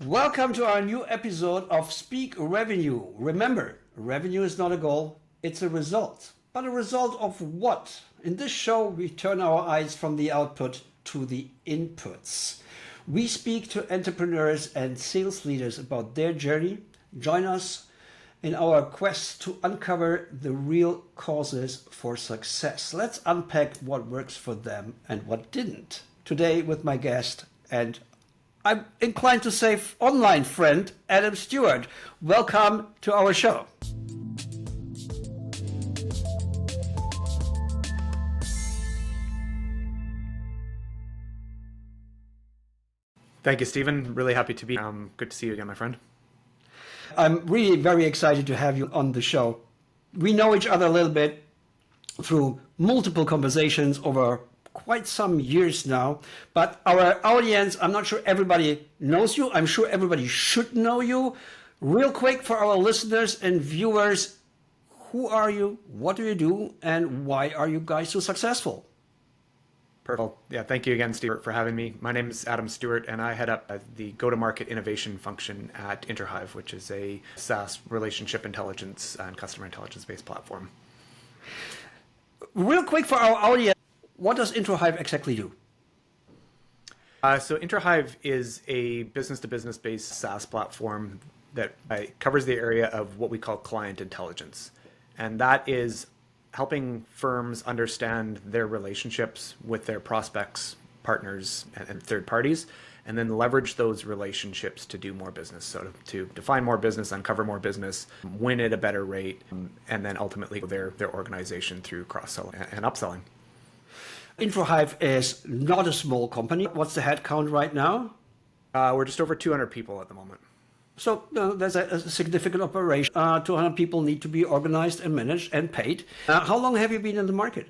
Welcome to our new episode of Speak Revenue. Remember, revenue is not a goal, it's a result. But a result of what? In this show, we turn our eyes from the output to the inputs. We speak to entrepreneurs and sales leaders about their journey. Join us in our quest to uncover the real causes for success. Let's unpack what works for them and what didn't. Today with my guest, and I'm inclined to say online friend, Adam Stewart. Welcome to our show. Thank you, Stephen. Really happy to be here. Good to see you again, my friend. I'm really very excited to have you on the show. We know each other a little bit through multiple conversations over quite some years now, but our audience, I'm not sure everybody knows you. I'm sure everybody should know you. Real quick for our listeners and viewers, who are you, what do you do, and why are you guys so successful? Perfect. Yeah, thank you again, Stewart, for having me. My name is Adam Stewart, and I head up the go-to-market innovation function at Introhive, which is a SaaS relationship intelligence and customer intelligence-based platform. Real quick for our audience, what does Introhive exactly do? So Introhive is a business-to-business based SaaS platform that covers the area of what we call client intelligence. And that is helping firms understand their relationships with their prospects, partners, and third parties, and then leverage those relationships to do more business. So to define more business, uncover more business, win at a better rate, and then ultimately their organization through cross-selling and upselling. Introhive is not a small company. What's the headcount right now? We're just over 200 people at the moment. So there's a significant operation. 200 people need to be organized and managed and paid. How long have you been in the market?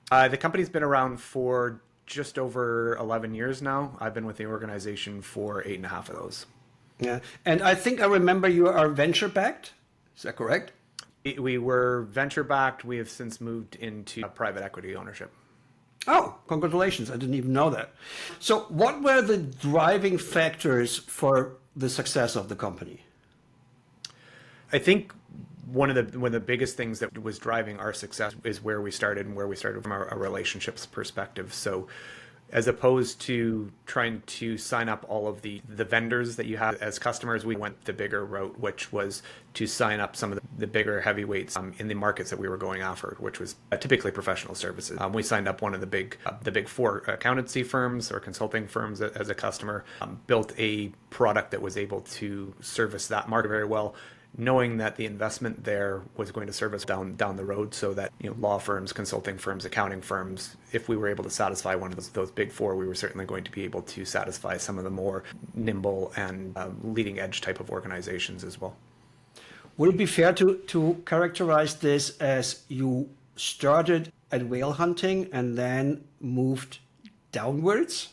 The company's been around for just over 11 years now. I've been with the organization for 8.5 of those. Yeah, and I think I remember you are venture backed. Is that correct? We were venture backed. We have since moved into private equity ownership. Oh, congratulations. I didn't even know that. So what were the driving factors for the success of the company? I think one of the biggest things that was driving our success is where we started from a relationships perspective. So as opposed to trying to sign up all of the vendors that you have as customers, we went the bigger route, which was to sign up some of the bigger heavyweights in the markets that we were going after, which was typically professional services. We signed up one of the big four accountancy firms or consulting firms as a customer, built a product that was able to service that market very well, knowing that the investment there was going to serve us down the road, so that law firms, consulting firms, accounting firms, if we were able to satisfy one of those big four, we were certainly going to be able to satisfy some of the more nimble and leading edge type of organizations as well. Would it be fair to characterize this as you started at whale hunting and then moved downwards?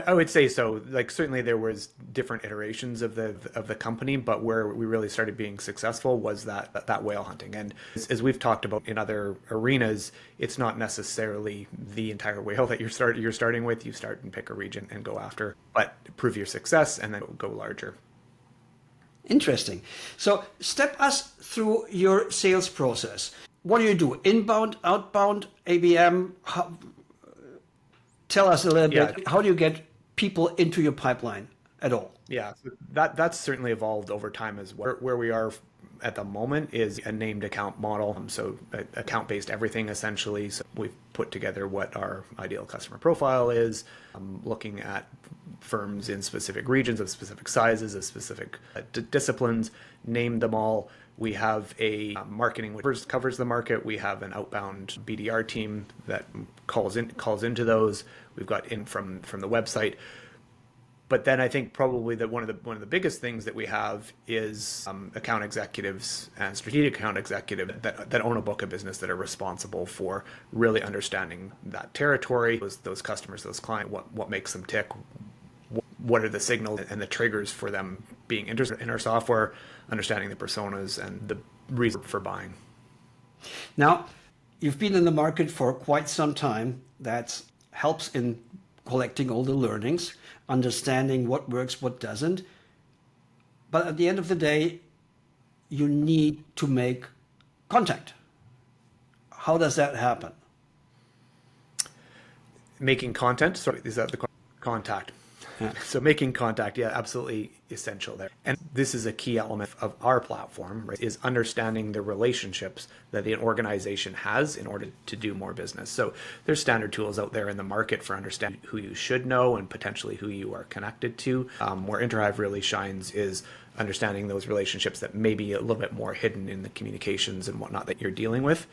I would say so. Like, certainly there was different iterations of the company, but where we really started being successful was that whale hunting. And as we've talked about in other arenas, it's not necessarily the entire whale that you're starting with. You start and pick a region and go after, but prove your success and then go larger. Interesting. So step us through your sales process. What do you do? Inbound, outbound, ABM? Tell us a little bit. How do you get people into your pipeline at all? Yeah, so that's certainly evolved over time as well. Where we are at the moment is a named account model, so account-based everything essentially. So we've put together what our ideal customer profile is, looking at firms in specific regions of specific sizes, of specific disciplines, named them all. We have a marketing which covers the market. We have an outbound BDR team that calls into those. We've got in from the website. But then I think probably that one of the biggest things that we have is account executives and strategic account executives that own a book of business, that are responsible for really understanding that territory, those customers, those clients, what makes them tick, what are the signals and the triggers for them being interested in our software, understanding the personas and the reason for buying. Now, you've been in the market for quite some time. That helps in collecting all the learnings, understanding what works, what doesn't. But at the end of the day, you need to make contact. How does that happen? Making content, sorry, is that the contact? Yeah. So making contact, yeah, absolutely essential there. And this is a key element of our platform, right, is understanding the relationships that an organization has in order to do more business. So there's standard tools out there in the market for understanding who you should know and potentially who you are connected to. Where Introhive really shines is understanding those relationships that may be a little bit more hidden in the communications and whatnot that you're dealing with.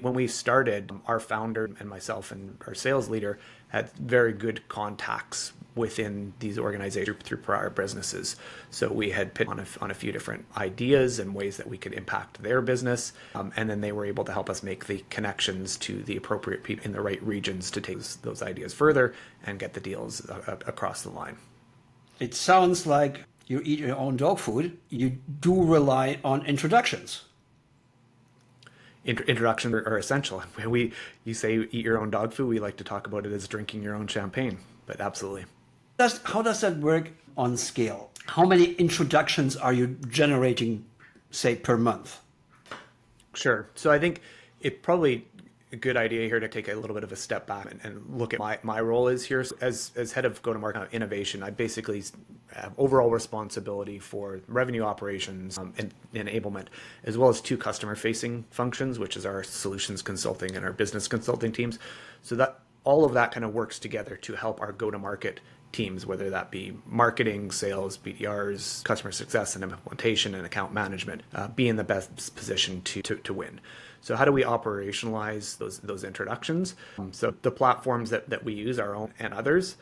When we started, our founder and myself and our sales leader had very good contacts within these organizations through prior businesses. So we had pitched on a few different ideas and ways that we could impact their business. And then they were able to help us make the connections to the appropriate people in the right regions to take those ideas further and get the deals across the line. It sounds like you eat your own dog food. You do rely on introductions. Introductions are essential. You say eat your own dog food, we like to talk about it as drinking your own champagne, but absolutely. How does that work on scale? How many introductions are you generating, say, per month? Sure. So I think it probably a good idea here to take a little bit of a step back and look at my role is here. So as head of go-to-market innovation, I basically have overall responsibility for revenue operations and enablement, as well as two customer-facing functions, which is our solutions consulting and our business consulting teams. So that all of that kind of works together to help our go-to-market teams, whether that be marketing, sales, BDRs, customer success and implementation and account management, be in the best position to win. So how do we operationalize those introductions? So the platforms that we use, our own and others,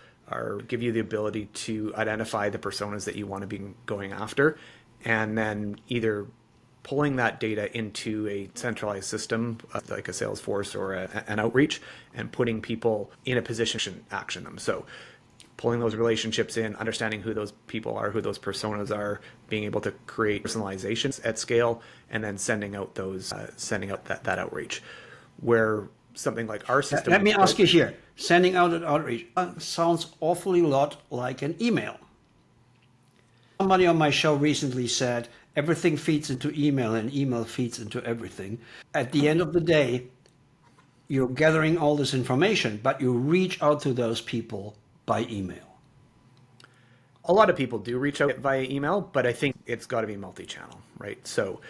give you the ability to identify the personas that you want to be going after, and then either pulling that data into a centralized system like a Salesforce or an outreach, and putting people in a position to action them. So pulling those relationships in, understanding who those people are, who those personas are, being able to create personalizations at scale, and then sending out that outreach. Where something like our system. Let me ask you here: sending out an outreach sounds awfully lot like an email. Somebody on my show recently said everything feeds into email, and email feeds into everything. At the end of the day, you're gathering all this information, but you reach out to those people by email. A lot of people do reach out via email, but I think it's got to be multi-channel, right? So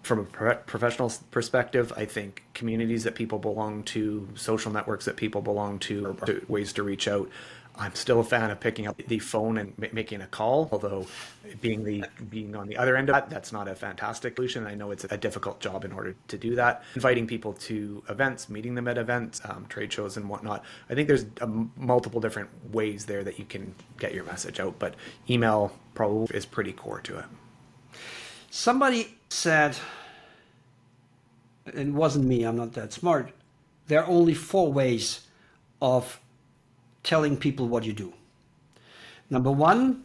from a professional perspective, I think communities that people belong to, social networks that people belong to, are ways to reach out. I'm still a fan of picking up the phone and making a call, although being on the other end of that, that's not a fantastic solution. I know it's a difficult job in order to do that. Inviting people to events, meeting them at events, trade shows and whatnot. I think there's multiple different ways there that you can get your message out, but email probably is pretty core to it. Somebody said, it wasn't me, I'm not that smart, there are only 4 ways of telling people what you do. Number 1,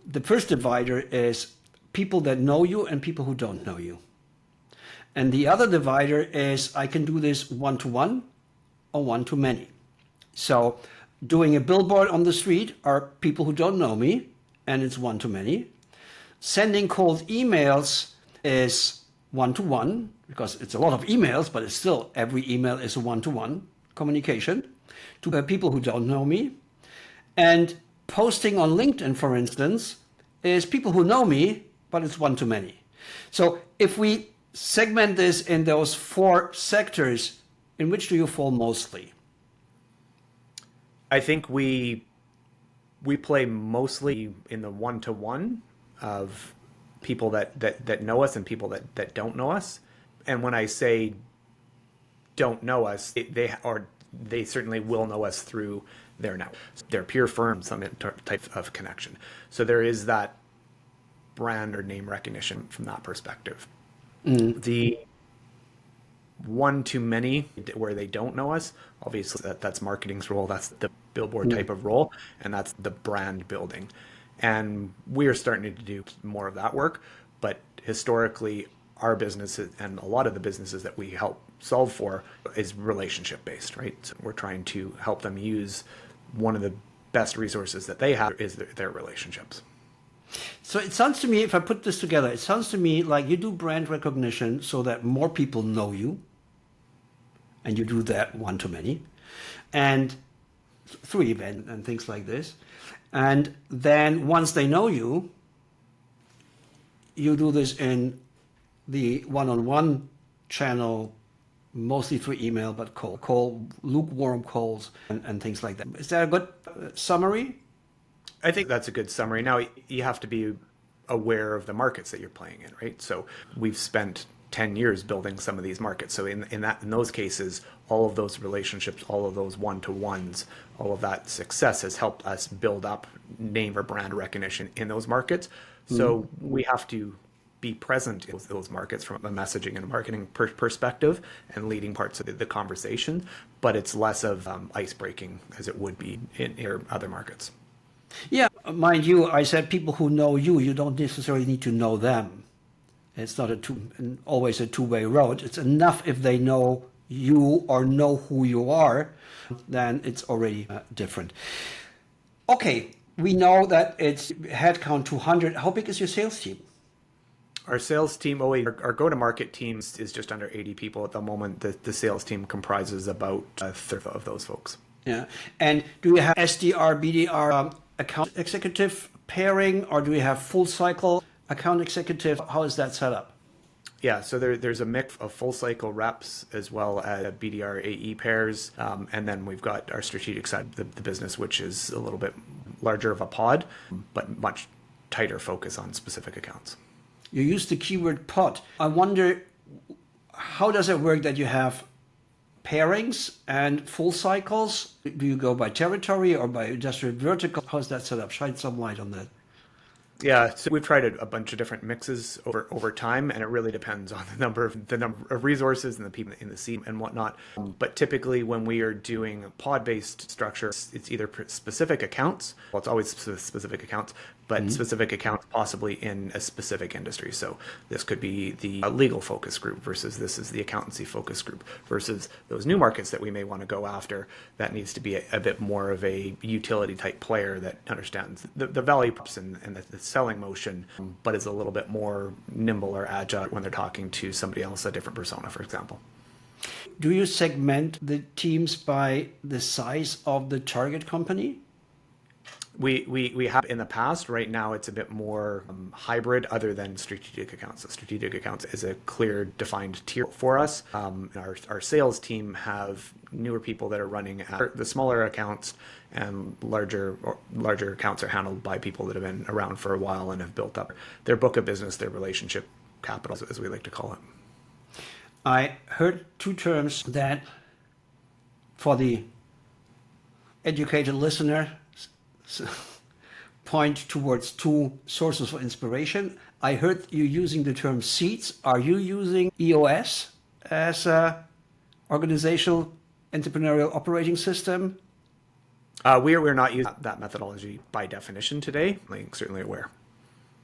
the first divider is people that know you and people who don't know you. And the other divider is I can do this one-to-one or one-to-many. So doing a billboard on the street are people who don't know me, and it's one-to-many. Sending cold emails is one-to-one, because it's a lot of emails, but it's still, every email is a one-to-one communication to people who don't know me. And posting on LinkedIn, for instance, is people who know me, but it's one-to-many. So if we segment this in those 4 sectors, in which do you fall mostly? I think we play mostly in the one-to-one of people that know us and people that don't know us. And when I say don't know us, they certainly will know us through their network, their peer firms, some type of connection. So there is that brand or name recognition from that perspective. The one-to-many where they don't know us, obviously that's marketing's role, that's the billboard type of role, and that's the brand building. And we are starting to do more of that work, but historically our businesses and a lot of the businesses that we help solve for is relationship based, right? So we're trying to help them use one of the best resources that they have is their relationships. So it sounds to me, if I put this together, it sounds to me like you do brand recognition so that more people know you, and you do that one-to-many, and through events and things like this. And then once they know you, you do this in the one-on-one channel, mostly through email, but lukewarm calls and things like that. Is that a good summary? I think that's a good summary. Now, you have to be aware of the markets that you're playing in, right? So we've spent 10 years building some of these markets. So in those cases, all of those relationships, all of those one-to-ones, all of that success has helped us build up name or brand recognition in those markets. So we have to be present in those markets from a messaging and marketing perspective and leading parts of the conversation, but it's less of ice breaking as it would be in other markets. Yeah, mind you, I said people who know you, you don't necessarily need to know them. It's not always a two-way road. It's enough if they know you or know who you are, then it's already different. Okay, we know that it's headcount 200. How big is your sales team? Our sales team, our go-to-market team is just under 80 people at the moment. The sales team comprises about a third of those folks. Yeah, and do you have SDR, BDR, account executive pairing, or do you have full cycle account executive? How is that set up? Yeah, so there's a mix of full cycle reps as well as BDR AE pairs. And then we've got our strategic side of the business, which is a little bit larger of a pod, but much tighter focus on specific accounts. You use the keyword pod. I wonder, how does it work that you have pairings and full cycles? Do you go by territory or by industrial vertical? How's that set up? Shine some light on that. Yeah, so we've tried a bunch of different mixes over time, and it really depends on the number of resources and the people in the team and whatnot. But typically, when we are doing a pod-based structure, it's either specific accounts. Well, it's always specific accounts, but specific accounts possibly in a specific industry. So this could be the legal focus group versus this is the accountancy focus group versus those new markets that we may want to go after. That needs to be a bit more of a utility type player that understands the value props and the selling motion, but is a little bit more nimble or agile when they're talking to somebody else, a different persona, for example. Do you segment the teams by the size of the target company? We have in the past. Right now, it's a bit more hybrid, other than strategic accounts. So strategic accounts is a clear, defined tier for us. Our sales team have newer people that are running at the smaller accounts, and larger accounts are handled by people that have been around for a while and have built up their book of business, their relationship capital, as we like to call it. I heard two terms that, for the educated listener, point towards two sources for inspiration. I heard you using the term seeds. Are you using EOS as a organizational entrepreneurial operating system? We're not using that methodology by definition today. I'm certainly aware.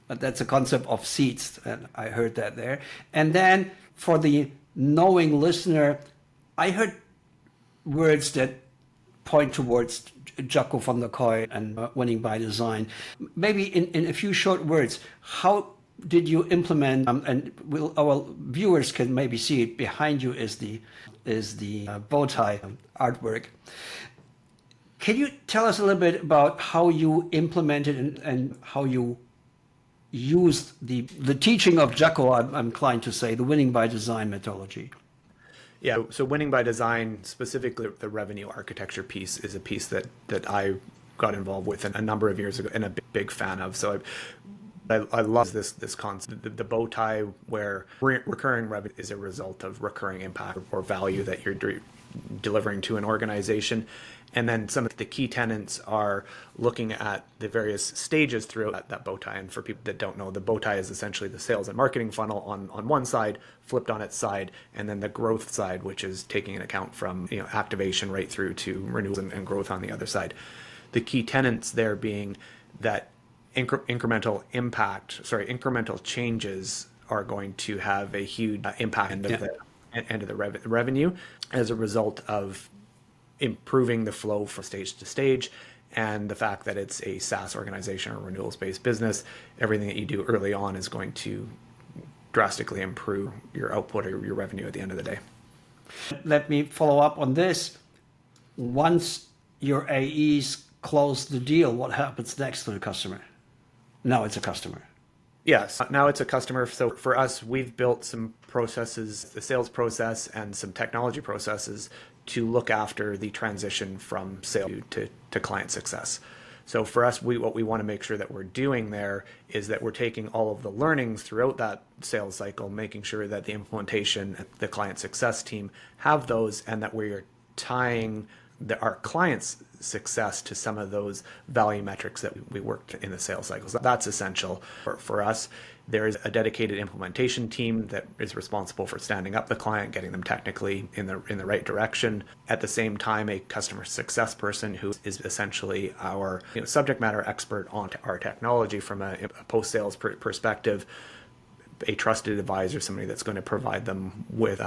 But that's a concept of seeds, and I heard that there. And then for the knowing listener, I heard words that point towards Jacco van der Kooi and winning by design. Maybe in a few short words, how did you implement, and our viewers can maybe see it, behind you is the bow tie artwork. Can you tell us a little bit about how you implemented and how you used the teaching of Jacco, I'm inclined to say, the winning by design methodology? Yeah, so winning by design, specifically the revenue architecture piece, is a piece that I got involved with a number of years ago and a big fan of. So I love this concept, the bow tie, where recurring revenue is a result of recurring impact or value that you're delivering to an organization. And then some of the key tenets are looking at the various stages throughout that bow tie. And for people that don't know, the bow tie is essentially the sales and marketing funnel on one side, flipped on its side, and then the growth side, which is taking an account from activation right through to renewals and growth on the other side. The key tenets there being that incremental changes are going to have a huge impact end of the revenue as a result of improving the flow from stage to stage, and the fact that it's a SaaS organization or renewals-based business, everything that you do early on is going to drastically improve your output or your revenue at the end of the day. Let me follow up on this. Once your AEs close the deal, what happens next to the customer? Now it's a customer. Yes, now it's a customer. So for us, we've built some processes, the sales process and some technology processes to look after the transition from sale to client success. So for us, what we want to make sure that we're doing there is that we're taking all of the learnings throughout that sales cycle, making sure that the implementation, the client success team have those, and that we are tying our clients' success to some of those value metrics that we worked in the sales cycles. That's essential for us. There is a dedicated implementation team that is responsible for standing up the client, getting them technically in the right direction. At the same time, a customer success person who is essentially our subject matter expert on our technology from a post-sales perspective, a trusted advisor, somebody that's going to provide them with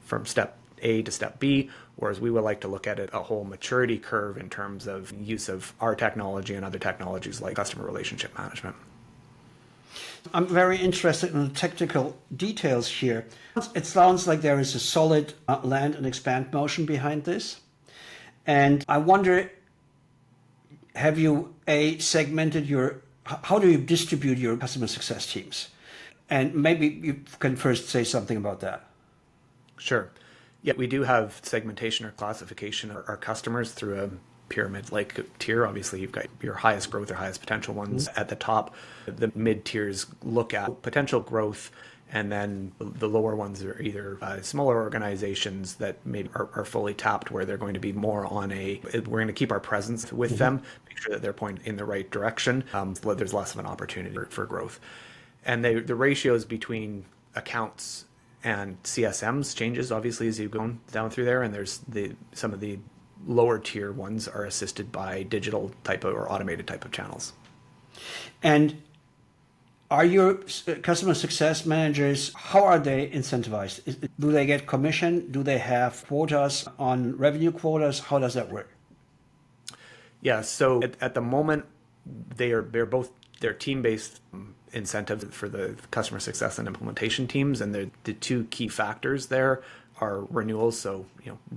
from step A to step B, whereas we would like to look at it a whole maturity curve in terms of use of our technology and other technologies like customer relationship management. I'm very interested in the technical details here. It sounds like there is a solid land and expand motion behind this. And I wonder, have you segmented how do you distribute your customer success teams? And maybe you can first say something about that. Sure. Yeah, we do have segmentation or classification of our customers through a pyramid-like tier. Obviously, you've got your highest growth or highest potential ones at the top. The mid tiers look at potential growth, and then the lower ones are either smaller organizations that maybe are fully tapped, where they're going to be more on we're going to keep our presence with them, make sure that they're pointing in the right direction. So there's less of an opportunity for growth. And the ratios between accounts and CSMs changes obviously as you go down through there, and there's some of the lower tier ones are assisted by digital type of or automated type of channels. And are your customer success managers, how are they incentivized? Do they get commission? Do they have quotas on revenue quotas? How does that work? Yeah, so at the moment, they're team-based incentives for the customer success and implementation teams, and the two key factors there are renewals, so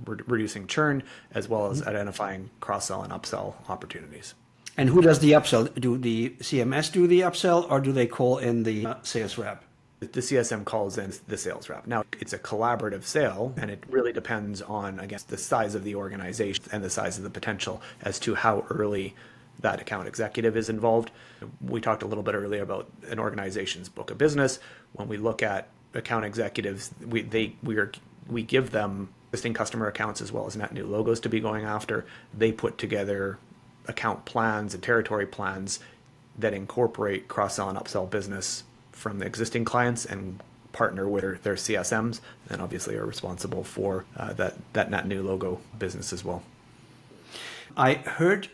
reducing churn, as well as identifying cross-sell and upsell opportunities. And who does the upsell? Do the CMS do the upsell, or do they call in the sales rep? The CSM calls in the sales rep. Now, it's a collaborative sale, and it really depends on, again, the size of the organization and the size of the potential as to how early that account executive is involved. We talked a little bit earlier about an organization's book of business. When we look at account executives, we give them existing customer accounts as well as net new logos to be going after. They put together account plans and territory plans that incorporate cross-sell and upsell business from the existing clients and partner with their CSMs, and obviously are responsible for that net new logo business as well. I heard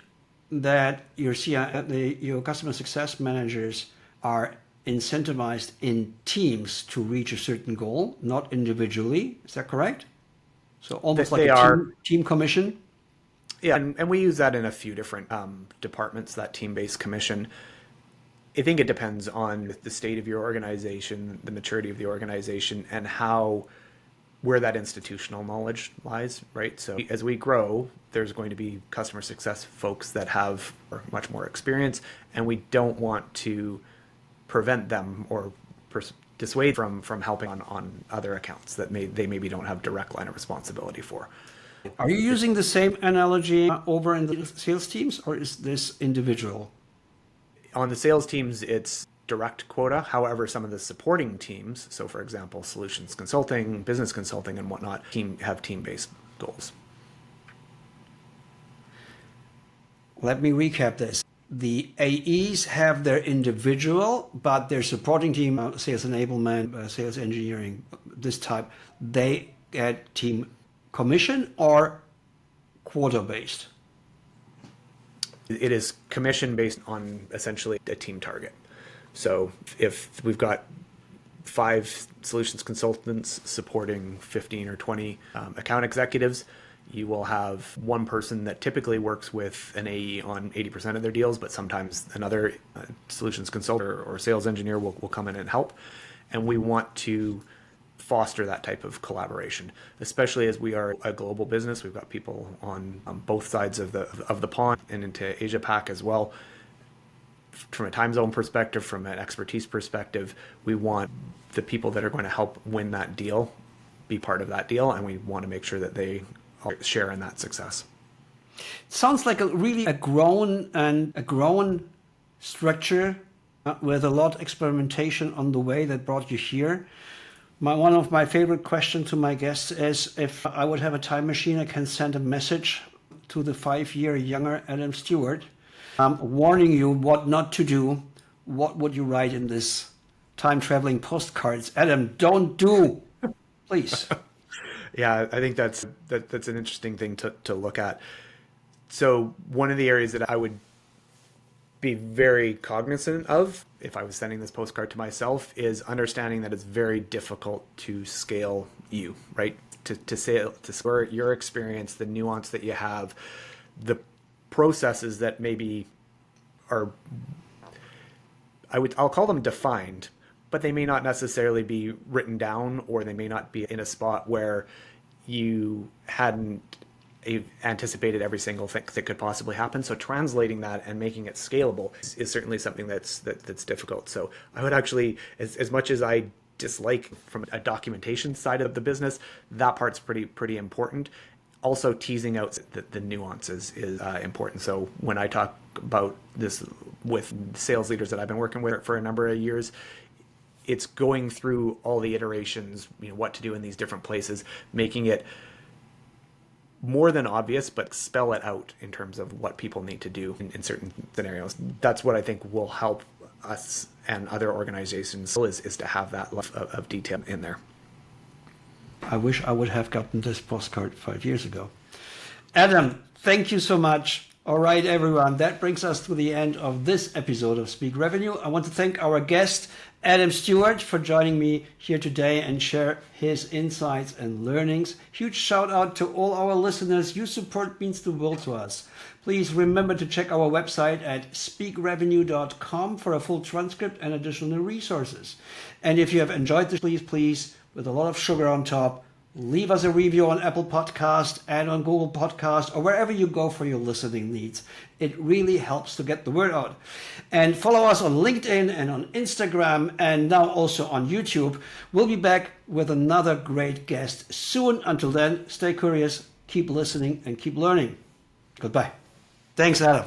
that your customer success managers are incentivized in teams to reach a certain goal, not individually. Is that correct? So almost like a team commission? Yeah, and we use that in a few different departments, that team-based commission. I think it depends on the state of your organization, the maturity of the organization, and where that institutional knowledge lies, right? So as we grow, there's going to be customer success folks that have much more experience, and we don't want to prevent them or dissuade from helping on other accounts that they maybe don't have direct line of responsibility for. Are you using the same analogy over in the sales teams, or is this individual? On the sales teams, it's direct quota. However, some of the supporting teams, so for example, solutions consulting, business consulting, and whatnot, have team-based goals. Let me recap this. The AEs have their individual, but their supporting team, sales enablement, sales engineering, this type, they get team commission or quota-based? It is commission based on essentially a team target. So if we've got 5 solutions consultants supporting 15 or 20 account executives, You will have one person that typically works with an AE on 80% of their deals, but sometimes another solutions consultant or sales engineer will come in and help. And we want to foster that type of collaboration, especially as we are a global business. We've got people on both sides of the pond and into Asia Pac as well. From a time zone perspective, from an expertise perspective, we want the people that are going to help win that deal be part of that deal, and we want to make sure that they share in that success. Sounds like a grown structure with a lot of experimentation on the way that brought you here. One of my favorite questions to my guests is, if I would have a time machine, I can send a message to the 5-year younger Adam Stewart, warning you what not to do. What would you write in this time traveling postcards? Adam, don't do, please. Yeah, I think that's an interesting thing to look at. So one of the areas that I would be very cognizant of if I was sending this postcard to myself is understanding that it's very difficult to scale you, right? To score your experience, the nuance that you have, the processes that maybe are, I'll call them defined, but they may not necessarily be written down, or they may not be in a spot where you hadn't anticipated every single thing that could possibly happen. So translating that and making it scalable is certainly something that's difficult. So I would actually, as much as I dislike from a documentation side of the business, that part's pretty important. Also, teasing out the nuances is important. So when I talk about this with sales leaders that I've been working with for a number of years, it's going through all the iterations, what to do in these different places, making it more than obvious, but spell it out in terms of what people need to do in certain scenarios. That's what I think will help us and other organizations is to have that level of detail in there. I wish I would have gotten this postcard 5 years ago. Adam, thank you so much. All right, everyone, that brings us to the end of this episode of Speak Revenue. I want to thank our guest, Adam Stewart, for joining me here today and share his insights and learnings. Huge shout out to all our listeners. Your support means the world to us. Please remember to check our website at speakrevenue.com for a full transcript and additional resources. And if you have enjoyed this, please, with a lot of sugar on top, leave us a review on Apple Podcast and on Google Podcast or wherever you go for your listening needs. It really helps to get the word out. And follow us on LinkedIn and on Instagram and now also on YouTube. We'll be back with another great guest soon. Until then, stay curious, keep listening, and keep learning. Goodbye. Thanks, Adam.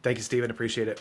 Thank you, Stephen. Appreciate it.